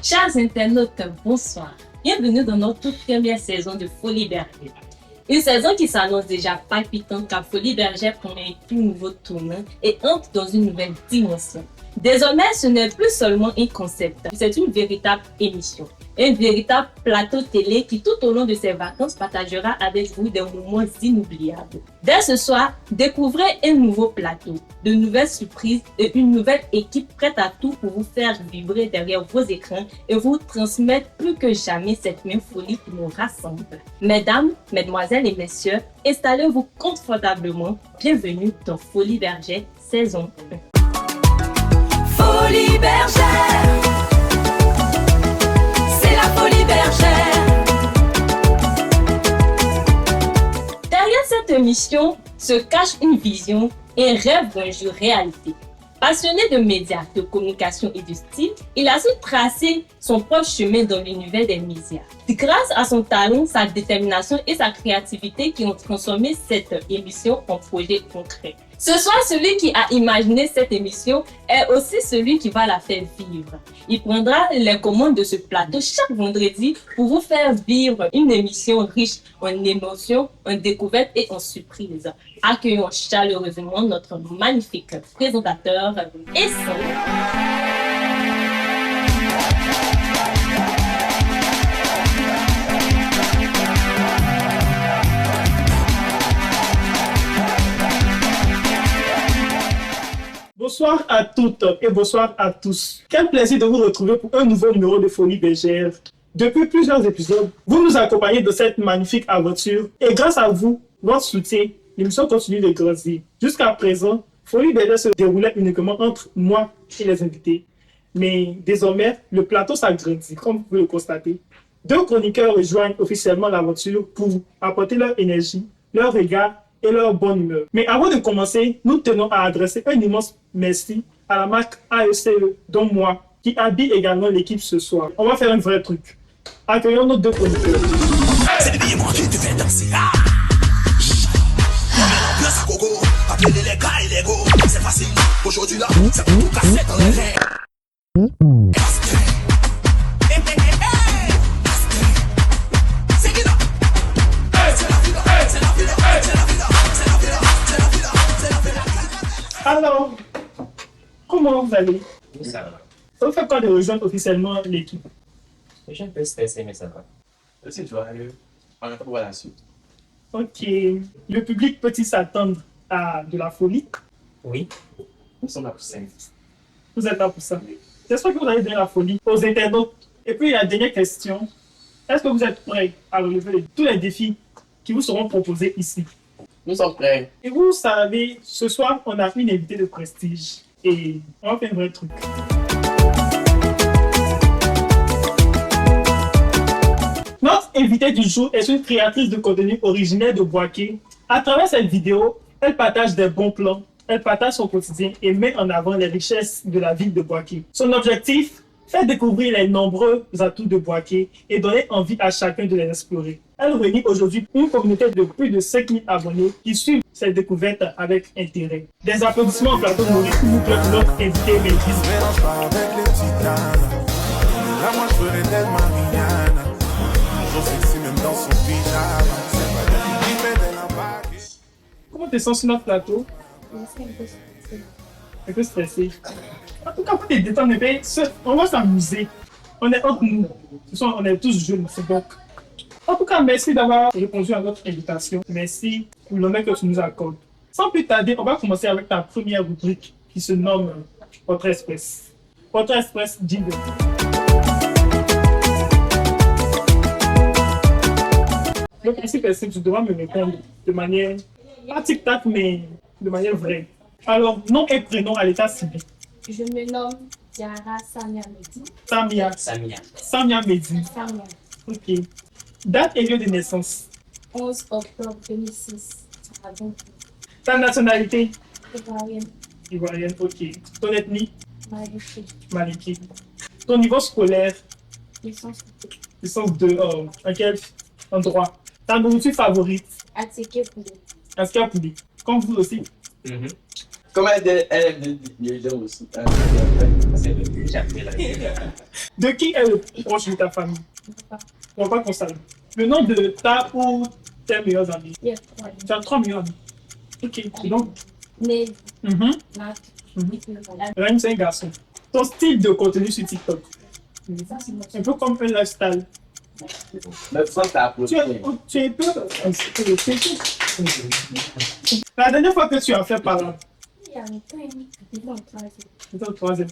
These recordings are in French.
Chers internautes, bonsoir. Bienvenue dans notre toute première saison de Folie Bergère. Une saison qui s'annonce déjà palpitante car Folie Bergère prend un tout nouveau tournant et entre dans une nouvelle dimension. Désormais, ce n'est plus seulement un concept, c'est une véritable émission. Un véritable plateau télé qui tout au long de ses vacances partagera avec vous des moments inoubliables. Dès ce soir, découvrez un nouveau plateau, de nouvelles surprises et une nouvelle équipe prête à tout pour vous faire vibrer derrière vos écrans et vous transmettre plus que jamais cette même folie qui nous rassemble. Mesdames, mesdemoiselles et messieurs, installez-vous confortablement. Bienvenue dans Folie Bergère, saison 1. Folie Bergère, c'est la Folie Bergère. Derrière cette émission se cache une vision, un rêve d'un jour réalité. Passionné de médias, de communication et de style, il a su tracer son propre chemin dans l'univers des médias. Grâce à son talent, sa détermination et sa créativité qui ont transformé cette émission en projet concret. Ce soir, celui qui a imaginé cette émission est aussi celui qui va la faire vivre. Il prendra les commandes de ce plateau chaque vendredi pour vous faire vivre une émission riche en émotions, en découvertes et en surprises. Accueillons chaleureusement notre magnifique présentateur Esson. Bonsoir à toutes et bonsoir à tous. Quel plaisir de vous retrouver pour un nouveau numéro de Folie Bergère. Depuis plusieurs épisodes, vous nous accompagnez dans cette magnifique aventure et grâce à vous, votre soutien, l'émission continue de grandir. Jusqu'à présent, Folie Bergère se déroulait uniquement entre moi et les invités. Mais désormais, le plateau s'agrandit, comme vous pouvez le constater. Deux chroniqueurs rejoignent officiellement l'aventure pour apporter leur énergie, leur regard et leur bonne humeur. Mais avant de commencer, nous tenons à adresser un immense merci à la marque AECE, dont moi, qui habille également l'équipe ce soir. On va faire un vrai truc. Accueillons nos deux chroniqueurs. C'est des billets moi qui te fais danser. L'ambiance à gogo, appelez les gars et les go. C'est facile, aujourd'hui là, ça peut tout casser dans les rêves. C'est qui là? C'est la vie là, c'est la vie là, c'est la vie là, c'est la vie là, c'est la vie là, c'est la vie là. Alors, comment vous allez? Oui, ça va. Ça vous fait quoi de rejoindre officiellement l'équipe? Je suis un peu stressé, mais ça va. C'est joyeux. On va voir la suite. Ok. Le public peut-il s'attendre à de la folie? Oui. Nous sommes là pour ça. Vous êtes là pour ça. J'espère que vous allez donner la folie aux internautes. Et puis, la dernière question. Est-ce que vous êtes prêts à relever tous les défis qui vous seront proposés ici? Nous sommes prêts. Et vous savez, ce soir, on a une invitée de prestige. Et on va faire un vrai truc. Notre invitée du jour est une créatrice de contenu originaire de Boaké. À travers cette vidéo, elle partage des bons plans, elle partage son quotidien et met en avant les richesses de la ville de Boaké. Son objectif, faire découvrir les nombreux atouts de Boaké et donner envie à chacun de les explorer. Elle réunit aujourd'hui une communauté de plus de 5000 abonnés qui suivent cette découverte avec intérêt. Des applaudissements au plateau Maurice, s'il vous plaît, pour notre invité Mélvis. Mélange pas avec les titanes. Là, moi, je ferais d'elle Marianne. Toujours sexy, même dans son pyjama. C'est pas d'elle qui fait d'elle un baguette. Comment te sens sur notre plateau? Un peu stressé. En tout cas, pour te détendre, on va s'amuser. On est entre nous. Ce soir, on est tous jeunes, c'est donc. En tout cas, merci d'avoir répondu à notre invitation. Merci pour l'honneur que tu nous accordes. Sans plus tarder, on va commencer avec ta première rubrique qui se nomme Portrait Express. Portrait Express, jingle. Le principe est simple, tu devras me répondre de manière, pas tic-tac, mais de manière vraie. Alors, nom et prénom à l'état civil. Je me nomme Yara Samia Medi. Samia. Samia. Samia Medi. Samia. Ok. Date et lieu de naissance. 11 octobre 2006. À Boncourt. Ta nationalité. Ivoirienne. Ivoirienne, ok. Ton ethnie. Maliki. Maliki. Ton niveau scolaire. Licence. Licence 2. En quel endroit? Ta nourriture favorite. Attiqué Poulet. Est-ce qu'il y a poulet? Comme vous aussi. Comment elle aime les gens aussi. C'est le but, j'ai appris la vie. De qui est le plus proche de ta famille? On va pas qu'on sache. Le nom de ta ou tes meilleurs amis. Il y a 3 Tu as 3 meilleurs amis. Ok, donc. Mais, Mhm. Nat, voilà. Ryan, c'est un garçon. Ton style de contenu sur TikTok. Ça, c'est mon Un peu comme un lifestyle. Même ça, t'as Tu es un peu. La dernière fois que tu as fait par là, Il y a un temps, il est en troisième. c'était au 3e.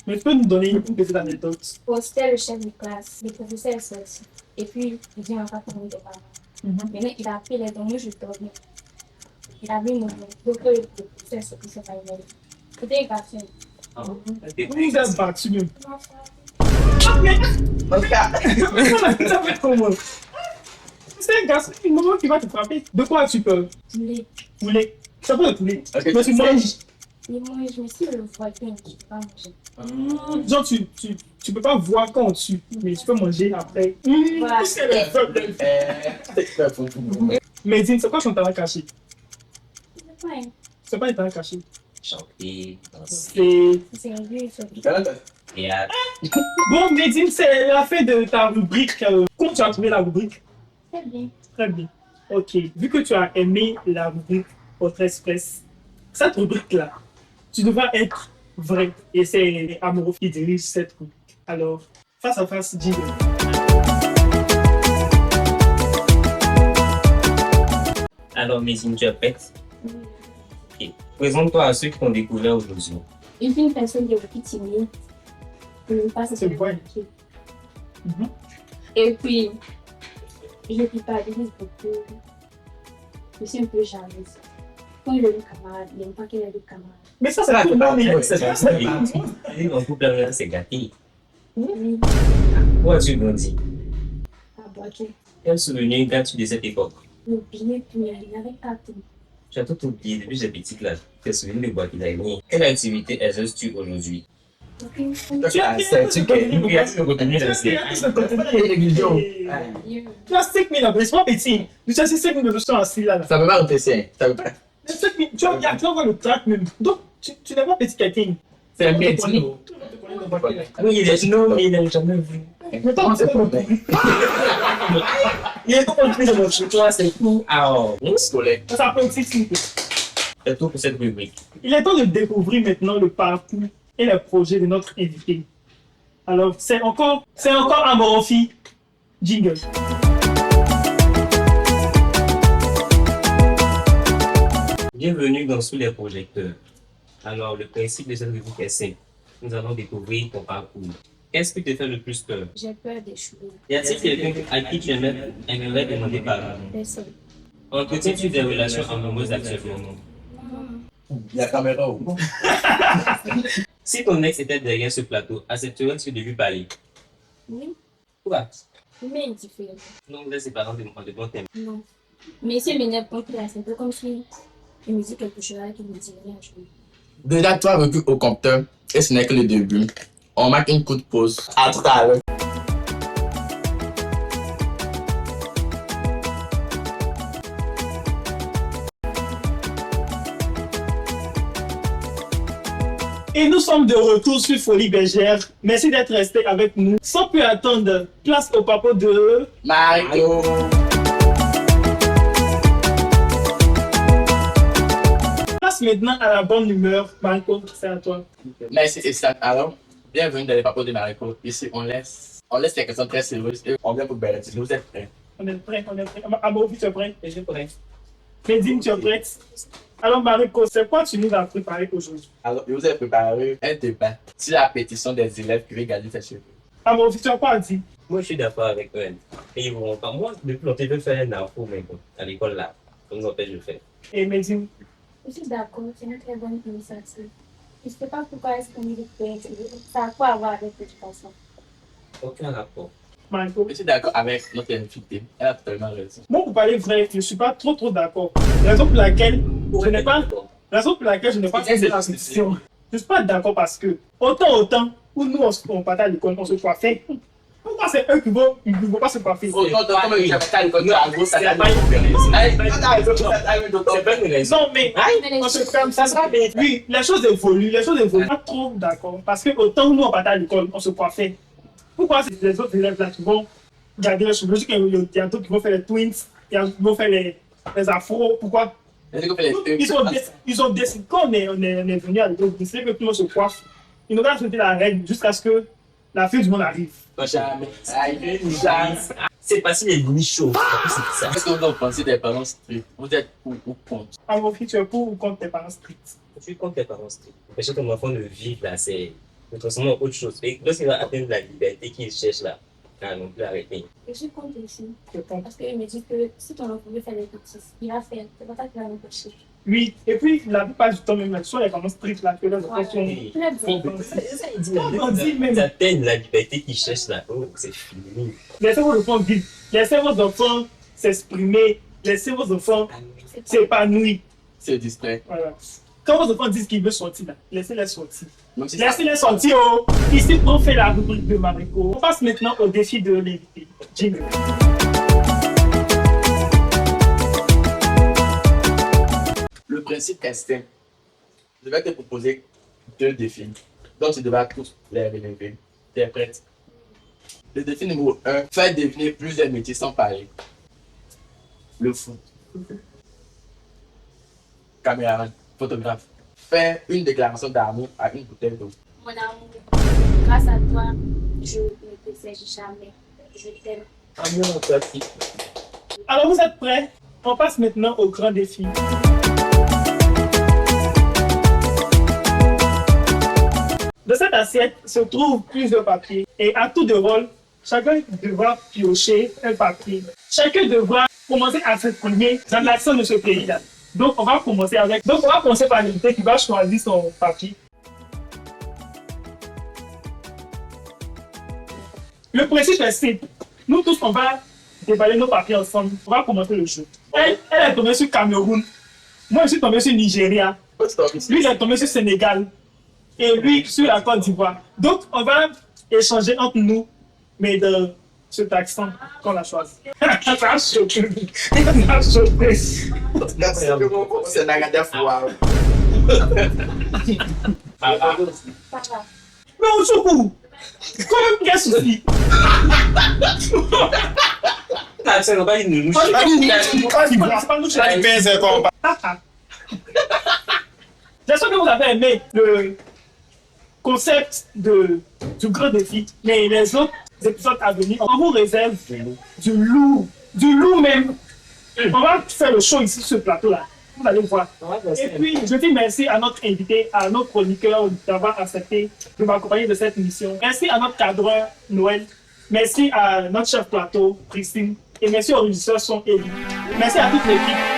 Mais tu peux nous donner une petite anecdote. C'était le chef de classe, le professeur est sorti. Et puis, il dit encore qu'on était pas mal. Maintenant, il a pris les dons, moi je dormais. Il a mis mon nom. Donc, le professeur est sorti, c'est pas une. C'était un garçon. Vous vous êtes battu même. Non, ça. Ah, mais Oscar. ça fait comment? C'est un garçon, une maman qui va te frapper. De quoi as-tu peur? Poulet. Poulet. Ça peut le poulet. Ok, Mais tu manges. Et moi, je me suis le voisin, je ne peux pas manger. Genre, tu peux pas voir quand on tue, mais tu peux manger après. Voilà. C'est le problème. C'est pas fou. Mais dis, c'est quoi ton talent caché? C'est pas un. C'est pas un talent caché. Chanter, danser. C'est. C'est un vieux, c'est Et Bon, Medine, c'est la fin de ta rubrique. Comment tu as trouvé la rubrique? très bien. Très bien. Ok. Vu que tu as aimé la rubrique Votre Express, cette rubrique-là, tu devras être vrai. Et c'est Amourof qui dirige cette rubrique. Alors, face à face, dis-le. alors, Mésine, tu es prête? Ok. Présente-toi à ceux qui t'ont découvert aujourd'hui. Je suis une personne de beaucoup timide. Je ne pas C'est vrai. Mhm. Et puis, je ne culpabilise beaucoup. Je suis un peu jalouse. Quand il a des camarades, il n'aime pas qu'il ait des camarades. Mais ça, c'est tout le monde. Et en couple, là, c'est gâté. Oui, Où as-tu grandi? à Boaké. Quel souvenir as-tu de cette époque? Le billet, puis il y avait 4 ans. Tu as tout oublié depuis que j'étais petite là. Tes souvenirs de bois qu'il a gagné. Quelle activité exerces-tu aujourd'hui? Aucune Tu as Tu Tu as 5 000 abonnés, c'est pas petit. Tu as 5 000 abonnés assis là. Ça peut pas rester, ça peut pas. 5 000, tu vas voir le track même. Donc, tu n'es pas petit quelqu'un. C'est un métier. Oui, il est non, mais il n'a jamais vu. Mais toi, c'est pas Il est trop plus de mon chez toi, c'est fou. Ah, oh, scolaire. ça s'appelle aussi simple. C'est tout pour cette rubrique. Il est temps de découvrir maintenant le parcours et les projets de notre invité. Alors, c'est encore Amorofi. Jingle. Bienvenue dans Sous les projecteurs. Alors, le principe de cette rubrique est simple. Nous allons découvrir ton parcours. Qu'est-ce qui te fait le plus peur? J'ai peur d'échouer. Y a-t-il quelqu'un à qui tu aimerais demander pardon? Personne. Entretiens-tu des relations amoureuses actuellement? Il y a caméra ou non? Si ton ex était derrière ce plateau, accepterais-tu de lui parler? Oui, Quoi? mais indifférent. Non, vous êtes séparés de bon thème. Non. Mais si elle m'énerve quand il a, c'est un peu comme si il me dit quelque chose là qu'il me dit rien. Déjà, tu as recul au compteur et ce n'est que le début. On marque une courte pause. À tout à l'heure. Et nous sommes de retour sur Folie Bergère. Merci d'être resté avec nous. Sans plus attendre, place au papa de... Mario. Place maintenant à la bonne humeur. Marco, c'est à toi. Merci, Issa. Alors, bienvenue dans les papas de Mariko. Ici, on laisse les questions très sérieuses et on vient pour bêtiser. Vous êtes prêts? On est prêt. Amorofi, tu es prêt? Je suis prêt. Medine, tu es prête? Alors Mariko, c'est quoi tu nous as préparé aujourd'hui? Alors, je vous ai préparé un débat sur la pétition des élèves qui veulent garder ses cheveux. Amorofi, tu as quoi à dire? Moi, je suis d'accord avec eux. Et ils vont pas. Moi, depuis longtemps, je veux faire un info, mais bon, à l'école là, comme nous appelle, je fais. Et Medine? Je suis d'accord, c'est une très bonne initiative. Je ne sais pas pourquoi est-ce qu'on dit que ça a quoi à voir avec l'éducation. Aucun rapport. Mariko? Je suis d'accord avec notre invité. Elle a totalement raison. Moi, pour parler vrai, je ne suis pas trop d'accord. Raison pour laquelle je n'ai pas fait la pétition. Je ne suis pas d'accord parce que autant où nous on partait à l'école, on se coiffait. On pourquoi c'est eux qui vont pas se coiffer? Oh, non, comme il y a pas de code, en gros, ça n'a pas une C'est pas une raison. Non, mais on se ferme, ça sera bien. Oui, les choses évoluent. Pas trop d'accord. Parce que autant nous, on partait à l'école, on se coiffait. Pourquoi c'est les autres élèves là qui vont garder les cheveux? Logique, il y a d'autres qui vont faire les twins, il y a d'autres qui vont faire les afros. Pourquoi? Ils ont décidé, quand on est venu à l'école, ils décidé que tout le monde se coiffe. Ils n'ont pas respecté la règle jusqu'à ce que la fin du monde arrive. Jamais. C'est parce qu'il est ni chaud. C'est ça. Est-ce que vous en pensez des parents stricts? Vous êtes pour ou contre? En mon fils, tu es pour ou contre tes parents stricts? Je suis contre les parents stricts. Parce que ton enfant de vivre là, c'est potentiellement autre chose. Et lorsqu'il va atteindre la liberté qu'il cherche là, non plus arrêter. Je suis contre aussi. Parce qu'il me dit que si ton enfant veut faire des bêtises, il va faire. C'est pas ça qu'il va m'empêcher. Oui, et puis la plupart du temps, même, soit les parents stricts là, que les enfants sont. Ça, il dit atteindre la liberté qu'il cherche là, oh, c'est fini. Laissez vos enfants vivre. Laissez vos enfants s'exprimer. Laissez vos enfants s'épanouir. C'est distrait. Voilà. Quand vos enfants disent qu'ils veulent sortir, là, laissez-les sortir. Même si Laissez-les sortir. Oh. Ici, on fait la rubrique de Mariko. On passe maintenant au défi de l'invité. Jingle. Le principe est simple. Je vais te proposer 2 défis. Donc, tu devras tous les relever. Tu es prête? Le défi numéro 1, faire deviner plusieurs métiers sans parler. Le foot. Caméraman, photographe. Faire une déclaration d'amour à une bouteille d'eau. Mon amour, grâce à toi, je ne te sèche jamais. Je t'aime. Amour en toi, Alors, vous êtes prêts? On passe maintenant au grand défi. Dans cette assiette se trouvent plusieurs papiers et à tour de rôle, chacun devra piocher un papier. Chacun devra commencer à s'exprimer dans l'action de ce pays-là. Donc, on va commencer par l'invité qui va choisir son papier. Le principe est simple. Nous tous, on va déballer nos papiers ensemble. On va commencer le jeu. Elle est tombée sur Cameroun. Moi, je suis tombé sur Nigeria. Lui, il est tombé sur Sénégal. Et lui, sur la Côte d'Ivoire. Donc, on va échanger entre nous, mais de cet accent qu'on a choisi. Ça a choqué. Ça a choqué. C'est Nagada Fouard. Papa, Mais au secours! Comment il y a souci? C'est pas une nous. C'est pas nous, c'est J'espère que vous avez aimé le concept du grand défi, mais les autres épisodes à venir, on vous réserve du lourd même. On va faire le show ici sur ce plateau-là. Vous allez voir. Et puis, je dis merci à notre invité, à notre chroniqueur d'avoir accepté de m'accompagner de cette mission. Merci à notre cadreur Noël. Merci à notre chef plateau, Christine. Et merci aux régisseurs son Élie. Merci à toute l'équipe.